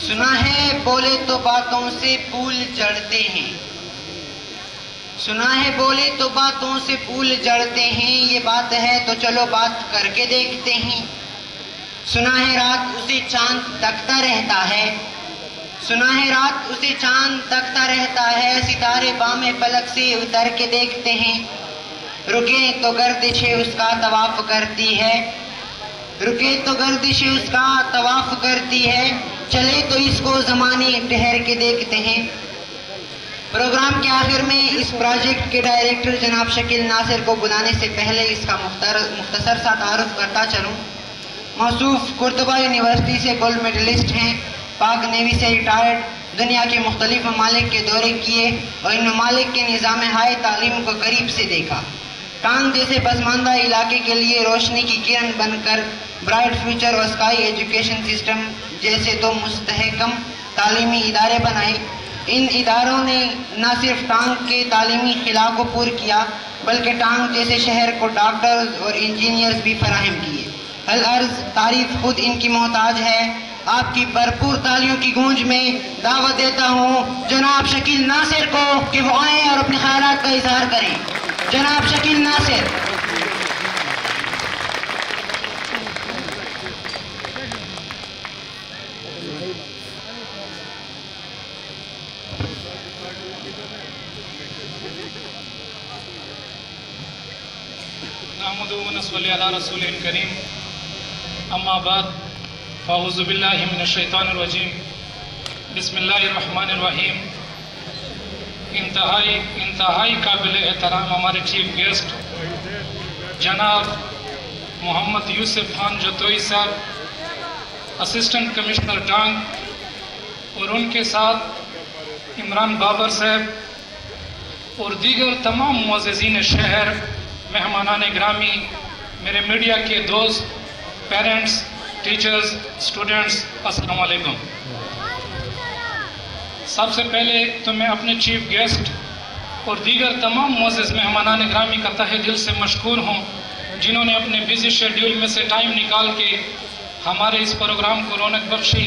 سنا ہے بولے تو باتوں سے پھول جڑتے ہیں، سنا ہے بولے تو باتوں سے پھول جڑتے ہیں، یہ بات ہے تو چلو بات کر کے دیکھتے ہیں۔ سنا ہے رات اسے چاند تکتا رہتا ہے، سنا ہے رات اسے چاند تکتا رہتا ہے، ستارے بامِ فلک سے اتر کے دیکھتے ہیں۔ رکے تو گردشیں اس کا طواف کرتی ہے، رکے تو گردشیں اس کا طواف کرتی ہے، چلے تو اس کو زمانے ٹھہر کے دیکھتے ہیں۔ پروگرام کے آخر میں اس پروجیکٹ کے ڈائریکٹر جناب شکیل ناصر کو بلانے سے پہلے اس کا مختصر سا تعارف کرتا چلوں۔ موصوف قرطبہ یونیورسٹی سے گولڈ میڈلسٹ ہیں، پاک نیوی سے ریٹائرڈ، دنیا کے مختلف ممالک کے دورے کیے اور ان ممالک کے نظام ہائی تعلیم کو قریب سے دیکھا۔ ٹانگ جیسے پسماندہ علاقے کے لیے روشنی کی کرن بن کر برائٹ فیوچر اور اسکائی ایجوکیشن سسٹم جیسے دو مستحکم تعلیمی ادارے بنائے۔ ان اداروں نے نہ صرف ٹانگ کے تعلیمی خلا کو پور کیا بلکہ ٹانگ جیسے شہر کو ڈاکٹرز اور انجینئرز بھی فراہم کیے۔ العرض تعریف خود ان کی محتاج ہے۔ آپ کی بھرپور تالیوں کی گونج میں دعوت دیتا ہوں جناب شکیل ناصر کو کہ وہ آئیں اور اپنے خیالات کا اظہار کریں۔ جناب شکیل ناصر۔ نحمد و نصلی علی رسول کریم، اما بعد فاعوذ باللہ من الشیطان الرجیم، بسم اللہ الرحمن الرحیم۔ انتہائی قابل احترام ہمارے چیف گیسٹ جناب محمد یوسف خان جتوئی صاحب، اسسٹنٹ کمشنر ٹانگ، اور ان کے ساتھ عمران بابر صاحب اور دیگر تمام معززین شہر، مہمانان گرامی، میرے میڈیا کے دوست، پیرنٹس، ٹیچرز، اسٹوڈنٹس، السلام علیکم۔ سب سے پہلے تو میں اپنے چیف گیسٹ اور دیگر تمام معزز مہمانان گرامی کا تہہ دل سے مشکور ہوں جنہوں نے اپنے بزی شیڈیول میں سے ٹائم نکال کے ہمارے اس پروگرام کو رونق بخشی۔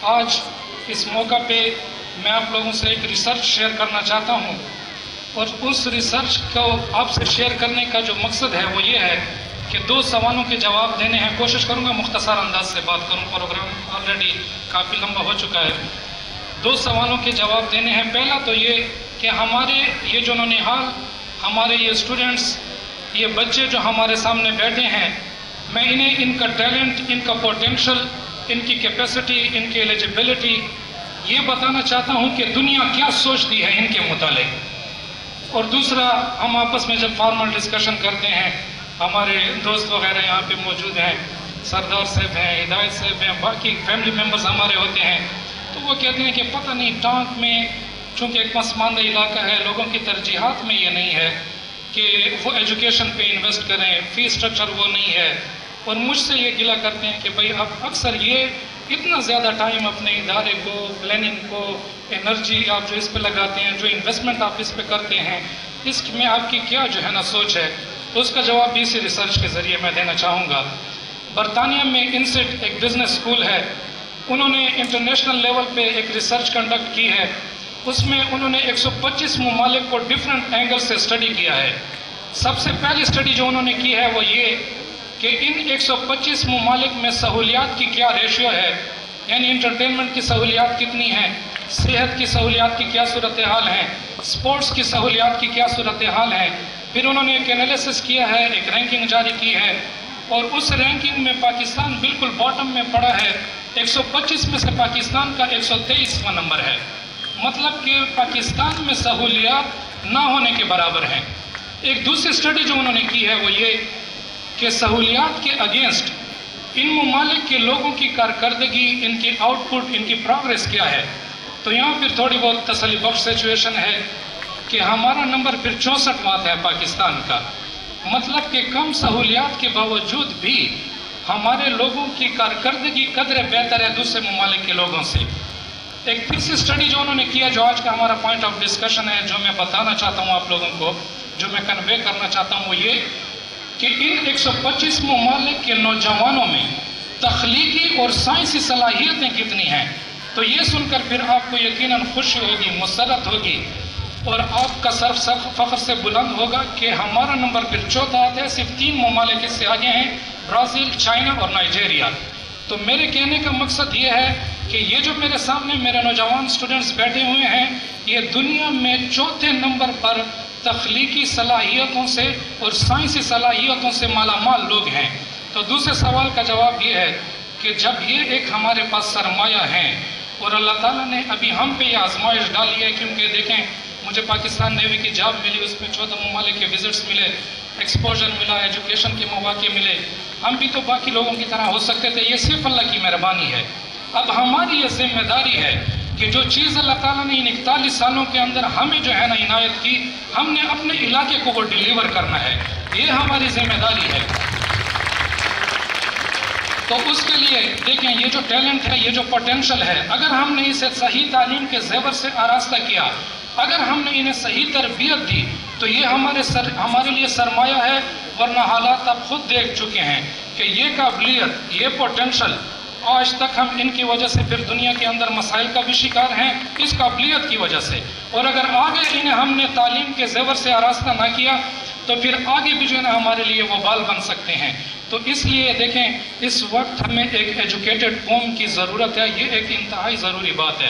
آج اس موقع پہ میں آپ لوگوں سے ایک ریسرچ شیئر کرنا چاہتا ہوں، اور اس ریسرچ کو آپ سے شیئر کرنے کا جو مقصد ہے وہ یہ ہے کہ 2 سوالوں کے جواب دینے ہیں۔ کوشش کروں گا مختصر انداز سے بات کروں، پروگرام آلریڈی کافی لمبا ہو چکا ہے۔ 2 سوالوں کے جواب دینے ہیں۔ پہلا تو یہ کہ ہمارے یہ جو نونہال، ہمارے یہ اسٹوڈنٹس، یہ بچے جو ہمارے سامنے بیٹھے ہیں، میں انہیں ان کا ٹیلنٹ، ان کا پوٹینشل، ان کی کیپیسٹی، ان کی ایلیجبلٹی یہ بتانا چاہتا ہوں کہ دنیا کیا سوچتی ہے ان کے متعلق۔ اور دوسرا، ہم آپس میں جب فارمل ڈسکشن کرتے ہیں، ہمارے دوست وغیرہ یہاں پہ موجود ہیں، سردار صاحب ہیں، ہدایت صاحب ہیں، باقی فیملی ممبرز ہمارے ہوتے ہیں، تو وہ کہتے ہیں کہ پتہ نہیں ٹانک میں چونکہ ایک پسماندہ علاقہ ہے، لوگوں کی ترجیحات میں یہ نہیں ہے کہ وہ ایجوکیشن پہ انویسٹ کریں، فی اسٹرکچر وہ نہیں ہے، اور مجھ سے یہ گلہ کرتے ہیں کہ بھئی آپ اکثر یہ اتنا زیادہ ٹائم اپنے ادارے کو، پلاننگ کو، انرجی آپ جو اس پہ لگاتے ہیں، جو انویسٹمنٹ آپ اس پہ کرتے ہیں، اس میں آپ کی کیا جو ہے نا سوچ ہے؟ تو اس کا جواب بھی اسی ریسرچ کے ذریعے میں دینا چاہوں گا۔ برطانیہ میں انسٹ ایک بزنس اسکول ہے، انہوں نے انٹرنیشنل لیول پہ ایک ریسرچ کنڈکٹ کی ہے، اس میں انہوں نے 125 ممالک کو ڈیفرنٹ اینگل سے اسٹڈی کیا ہے۔ سب سے پہلی اسٹڈی جو انہوں نے کی ہے وہ یہ کہ ان 125 ممالک میں سہولیات کی کیا ریشیو ہے، یعنی انٹرٹینمنٹ کی سہولیات کتنی ہیں، صحت کی سہولیات کی کیا صورتحال ہیں، سپورٹس کی سہولیات کی کیا صورتحال ہیں۔ پھر انہوں نے ایک انالیسس کیا ہے، ایک رینکنگ جاری کی ہے، اور اس رینکنگ میں پاکستان بالکل باٹم میں پڑا ہے۔ 125 میں سے پاکستان کا 123واں نمبر ہے، مطلب کہ پاکستان میں سہولیات نہ ہونے کے برابر ہیں۔ ایک دوسری اسٹڈی جو انہوں نے کی ہے وہ یہ کہ سہولیات کے اگینسٹ ان ممالک کے لوگوں کی کارکردگی، ان کی آؤٹ پٹ، ان کی پروگریس کیا ہے۔ تو یہاں پھر تھوڑی بہت تسلی بخش سچویشن ہے کہ ہمارا نمبر پھر 64واں ہے پاکستان کا، مطلب کہ کم سہولیات کے باوجود بھی ہمارے لوگوں کی کارکردگی قدر بہتر ہے دوسرے ممالک کے لوگوں سے۔ ایک تیسری اسٹڈی جو انہوں نے کیا، جو آج کا ہمارا پوائنٹ آف ڈسکشن ہے، جو میں بتانا چاہتا ہوں آپ لوگوں کو، جو میں کنوے کرنا چاہتا ہوں وہ یہ کہ ان 125 ممالک کے نوجوانوں میں تخلیقی اور سائنسی صلاحیتیں کتنی ہیں۔ تو یہ سن کر پھر آپ کو یقیناً خوشی ہوگی، مسرت ہوگی، اور آپ کا سر فخر سے بلند ہوگا کہ ہمارا نمبر پھر چوتھا آتا ہے، صرف 3 ممالک سے آگے ہیں، برازیل، چائنا اور نائجیریا۔ تو میرے کہنے کا مقصد یہ ہے کہ یہ جو میرے سامنے میرے نوجوان سٹوڈنٹس بیٹھے ہوئے ہیں، یہ دنیا میں چوتھے نمبر پر تخلیقی صلاحیتوں سے اور سائنسی صلاحیتوں سے مالا مال لوگ ہیں۔ تو دوسرے سوال کا جواب یہ ہے کہ جب یہ ایک ہمارے پاس سرمایہ ہیں اور اللہ تعالیٰ نے ابھی ہم پہ یہ آزمائش ڈالی ہے، کیونکہ دیکھیں مجھے پاکستان نیوی کی جاب ملی، اس میں 14 ممالک کے وزٹس ملے، ایکسپوجر ملا، ایجوکیشن کے مواقع ملے، ہم بھی تو باقی لوگوں کی طرح ہو سکتے تھے، یہ صرف اللہ کی مہربانی ہے۔ اب ہماری یہ ذمہ داری ہے کہ جو چیز اللہ تعالیٰ نے ان 41 سالوں کے اندر ہمیں جو ہے نا عنایت کی، ہم نے اپنے علاقے کو وہ ڈیلیور کرنا ہے، یہ ہماری ذمہ داری ہے۔ تو اس کے لیے دیکھیں یہ جو ٹیلنٹ ہے، یہ جو پوٹینشل ہے، اگر ہم نے اسے صحیح تعلیم کے زیور سے آراستہ کیا، اگر ہم نے انہیں صحیح تربیت دی، تو یہ ہمارے لیے سرمایہ ہے، ورنہ حالات آپ خود دیکھ چکے ہیں کہ یہ قابلیت، یہ پوٹینشل، آج تک ہم ان کی وجہ سے پھر دنیا کے اندر مسائل کا بھی شکار ہیں، اس قابلیت کی وجہ سے، اور اگر آگے انہیں ہم نے تعلیم کے زیور سے آراستہ نہ کیا تو پھر آگے بھی جو ہے نا ہمارے لیے وبال بن سکتے ہیں۔ تو اس لیے دیکھیں اس وقت ہمیں ایک ایجوکیٹڈ قوم کی ضرورت ہے، یہ ایک انتہائی ضروری بات ہے۔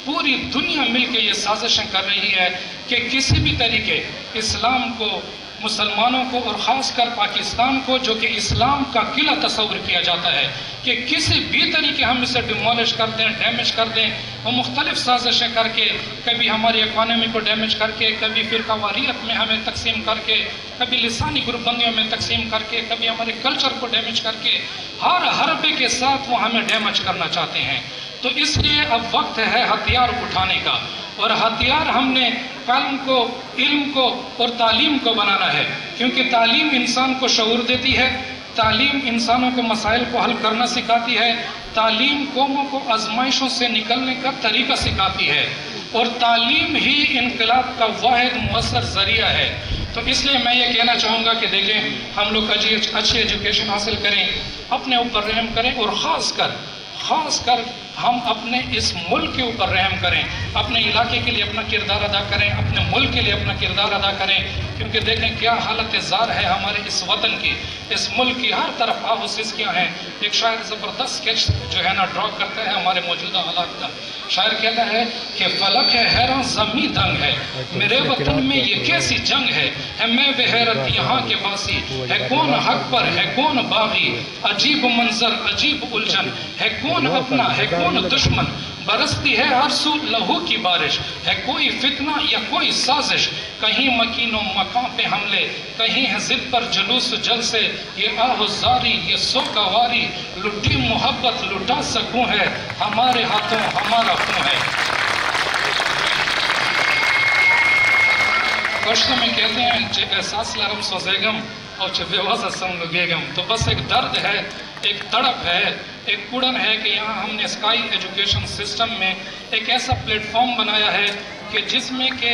پوری دنیا مل کے یہ سازشیں کر رہی ہے کہ کسی بھی طریقے اسلام کو، مسلمانوں کو اور خاص کر پاکستان کو، جو کہ اسلام کا قلعہ تصور کیا جاتا ہے، کہ کسی بھی طریقے ہم اسے ڈیمولش کر دیں، ڈیمیج کر دیں، وہ مختلف سازشیں کر کے، کبھی ہماری اکانومی کو ڈیمیج کر کے، کبھی فرقہ واریت میں ہمیں تقسیم کر کے، کبھی لسانی گروپ بندیوں میں تقسیم کر کے، کبھی ہمارے کلچر کو ڈیمیج کر کے، ہر حربے کے ساتھ وہ ہمیں ڈیمیج کرنا چاہتے ہیں۔ تو اس لیے اب وقت ہے ہتھیار اٹھانے کا، اور ہتھیار ہم نے قلم کو، علم کو اور تعلیم کو بنانا ہے، کیونکہ تعلیم انسان کو شعور دیتی ہے، تعلیم انسانوں کو مسائل کو حل کرنا سکھاتی ہے، تعلیم قوموں کو آزمائشوں سے نکلنے کا طریقہ سکھاتی ہے، اور تعلیم ہی انقلاب کا واحد مؤثر ذریعہ ہے۔ تو اس لیے میں یہ کہنا چاہوں گا کہ دیکھیں ہم لوگ اچھی ایجوکیشن حاصل کریں، اپنے اوپر رحم کریں، اور خاص کر ہم اپنے اس ملک کے اوپر رحم کریں، اپنے علاقے کے لیے اپنا کردار ادا کریں، اپنے ملک کے لیے اپنا کردار ادا کریں، کیونکہ دیکھیں کیا حالت زار ہے ہمارے اس وطن کی، اس ملک کی، ہر طرف آب و سسکیاں ہیں۔ ایک شاعر زبردست اسکیچ جو ہے نا ڈرا کرتا ہے ہمارے موجودہ حالات کا۔ شاعر کہتا ہے کہ فلک ہے حیران زمیں دنگ ہے، میرے وطن میں یہ کیسی جنگ ہے میں بے حیرت یہاں کے باسی، ہے کون حق پر ہے کون باغی، عجیب منظر عجیب الجھن، ہے کون اپنا ہے کون دشمن، برستی ہے ہر سو لہو کی بارش، ہے کوئی فتنہ یا کوئی سازش، کہیں مکین و مکان پہ حملے، کہیں ہے ضد پر جلوس جل سے، یہ آہ زاری یہ سوگواری، لٹی محبت لٹا سکوں ہے، ہمارے ہاتھوں ہمارا خون ہے۔ کشتوں میں کہتے ہیں چہ احساس لرم سوزیگم اور چہ بے وضع سنگ گیگم، تو بس ایک درد ہے، ایک تڑپ ہے، ایک اڑن ہے کہ یہاں ہم نے اسکائی ایجوکیشن سسٹم میں ایک ایسا پلیٹ فارم بنایا ہے کہ جس میں کہ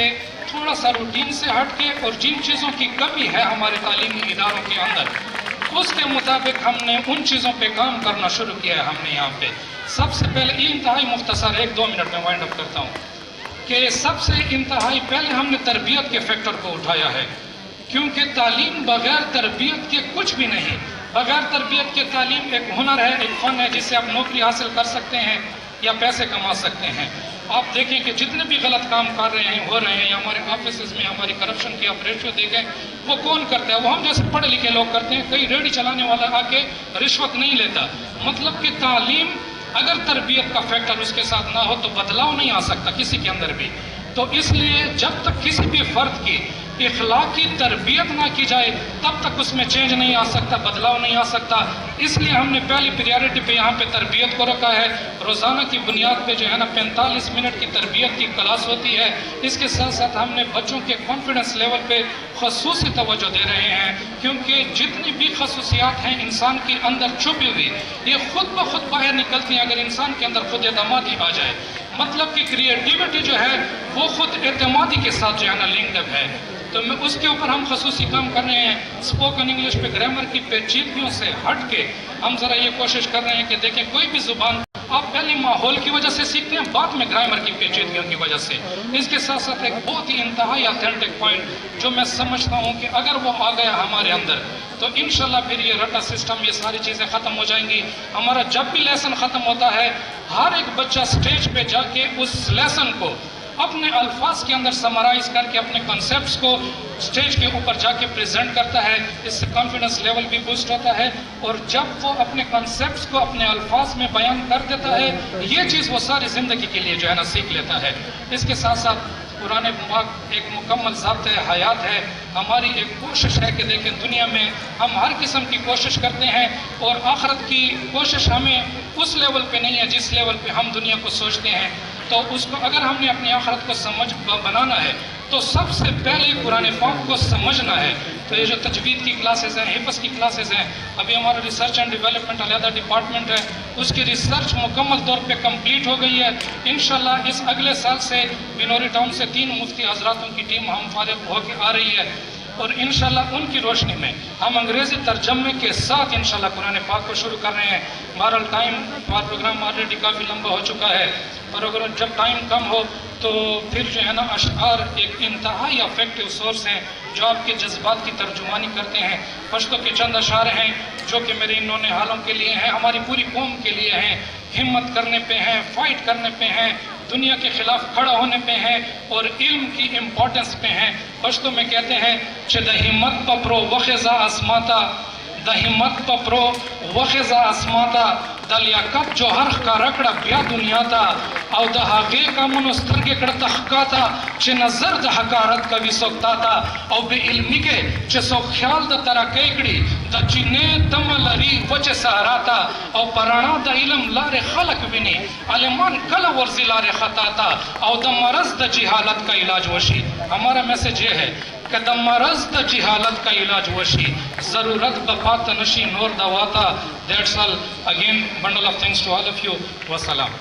تھوڑا سا روٹین سے ہٹ کے، اور جن چیزوں کی کمی ہے ہمارے تعلیمی اداروں کے اندر، اس کے مطابق ہم نے ان چیزوں پہ کام کرنا شروع کیا ہے۔ ہم نے یہاں پہ سب سے پہلے انتہائی مختصر 1-2 منٹ میں وائنڈ اپ کرتا ہوں کہ سب سے انتہائی پہلے ہم نے تربیت کے فیکٹر کو اٹھایا ہے، کیونکہ تعلیم بغیر تربیت کے کچھ بھی نہیں۔ بغیر تربیت کے تعلیم ایک ہنر ہے، ایک فن ہے، جس سے آپ نوکری حاصل کر سکتے ہیں یا پیسے کما سکتے ہیں۔ آپ دیکھیں کہ جتنے بھی غلط کام کر رہے ہیں، ہو رہے ہیں، یا ہمارے آفیسز میں ہماری کرپشن کی آپ ریشو دیکھیں، وہ کون کرتا ہے؟ وہ ہم جیسے پڑھے لکھے لوگ کرتے ہیں۔ کئی ریڑھی چلانے والا آ کے رشوت نہیں لیتا۔ مطلب کہ تعلیم اگر تربیت کا فیکٹر اس کے ساتھ نہ ہو تو بدلاؤ نہیں آ سکتا کسی کے اندر بھی۔ تو اس لیے جب تک کسی بھی فرد کی اخلاقی تربیت نہ کی جائے تب تک اس میں چینج نہیں آ سکتا، بدلاؤ نہیں آ سکتا۔ اس لیے ہم نے پہلی پریارٹی پہ یہاں پہ تربیت کو رکھا ہے۔ روزانہ کی بنیاد پہ جو ہے نا 45 منٹ کی تربیت کی کلاس ہوتی ہے۔ اس کے ساتھ ساتھ ہم نے بچوں کے کانفیڈنس لیول پہ خصوصی توجہ دے رہے ہیں، کیونکہ جتنی بھی خصوصیات ہیں انسان کے اندر چھپی ہوئی، یہ خود بخود باہر نکلتی ہیں اگر انسان کے اندر خود اعتمادی آ جائے۔ مطلب کہ کریٹیوٹی جو ہے وہ خود اعتمادی کے ساتھ جو ہے نا لنکڈ اپ ہے۔ تو میں اس کے اوپر ہم خصوصی کام کر رہے ہیں۔ اسپوکن انگلش پہ گرامر کی پیچیدگیوں سے ہٹ کے ہم ذرا یہ کوشش کر رہے ہیں کہ دیکھیں کوئی بھی زبان آپ پہلے ماحول کی وجہ سے سیکھتے ہیں، بعد میں گرامر کی پیچیدگیوں کی وجہ سے۔ اس کے ساتھ ساتھ ایک بہت ہی انتہائی اتھینٹک پوائنٹ جو میں سمجھتا ہوں کہ اگر وہ آ گیا ہمارے اندر تو انشاءاللہ پھر یہ رٹا سسٹم، یہ ساری چیزیں ختم ہو جائیں گی۔ ہمارا جب بھی لیسن ختم ہوتا ہے، ہر ایک بچہ سٹیج پہ جا کے اس لیسن کو اپنے الفاظ کے اندر سمرائز کر کے اپنے کنسیپٹس کو سٹیج کے اوپر جا کے پریزنٹ کرتا ہے۔ اس سے کانفیڈنس لیول بھی بوسٹ ہوتا ہے، اور جب وہ اپنے کنسیپٹس کو اپنے الفاظ میں بیان کر دیتا ہے، یہ چیز وہ ساری زندگی کے لیے جو ہے نا سیکھ لیتا ہے۔ اس کے ساتھ ساتھ قرآن پاک ایک مکمل ضابطۂ حیات ہے۔ ہماری ایک کوشش ہے کہ دیکھیں دنیا میں ہم ہر قسم کی کوشش کرتے ہیں، اور آخرت کی کوشش ہمیں اس لیول پہ نہیں ہے جس لیول پہ ہم دنیا کو سوچتے ہیں۔ تو اس کو اگر ہم نے اپنی آخرت کو سمجھ بنانا ہے تو سب سے پہلے قرآن پاک کو سمجھنا ہے۔ تو یہ جو تجوید کی کلاسز ہیں، حفظ کی کلاسز ہیں، ابھی ہمارا ریسرچ اینڈ ڈیولپمنٹ علیحدہ ڈپارٹمنٹ ہے، اس کی ریسرچ مکمل طور پہ کمپلیٹ ہو گئی ہے۔ انشاءاللہ اس اگلے سال سے بنوری ٹاؤن سے 3 مفتی حضراتوں کی ٹیم ہم فارغ ہو کے آ رہی ہے، اور انشاءاللہ ان کی روشنی میں ہم انگریزی ترجمے کے ساتھ انشاءاللہ قرآن پاک کو شروع کر رہے ہیں۔ بہرحال ٹائم پروگرام آلریڈی کافی لمبا ہو چکا ہے، اور اگر جب ٹائم کم ہو تو پھر جو ہے نا اشعار ایک انتہائی افیکٹو سورس ہیں جو آپ کے جذبات کی ترجمانی کرتے ہیں۔ پشتو کے چند اشعار ہیں جو کہ میرے انہوں نے حالوں کے لیے ہیں، ہماری پوری قوم کے لیے ہیں، ہمت کرنے پہ ہیں، فائٹ کرنے پہ ہیں، دنیا کے خلاف کھڑا ہونے پہ ہیں، اور علم کی امپورٹنس پہ ہیں۔ پشتو میں کہتے ہیں کہ د ہمت پپرو وخزا اسماتا، د ہمت پپرو وخزا اسماتا، د لیاقت جوہر کا رکڑا بیا دنیا تا، او د هغې کامونو سترګې کړه تخکاتا چې نظر د حقارت کوي سوکتا تا، او بې علمي کې چې څوک خیال د ترقۍ کړي د چینې تمه لري وچې صحرا ته، او په رڼا د علم لارې خلک ویني عالمان کله ورځي لارې خطا ته، او د مرض د جہالت کا علاج وشي۔ ہمارا میسج یہ ہے کہ د مرض د جہالت کا علاج وشي، ضرورت بپات نشی نور دواتا۔ That's all, again bundle of thanks to all of you, والسلام۔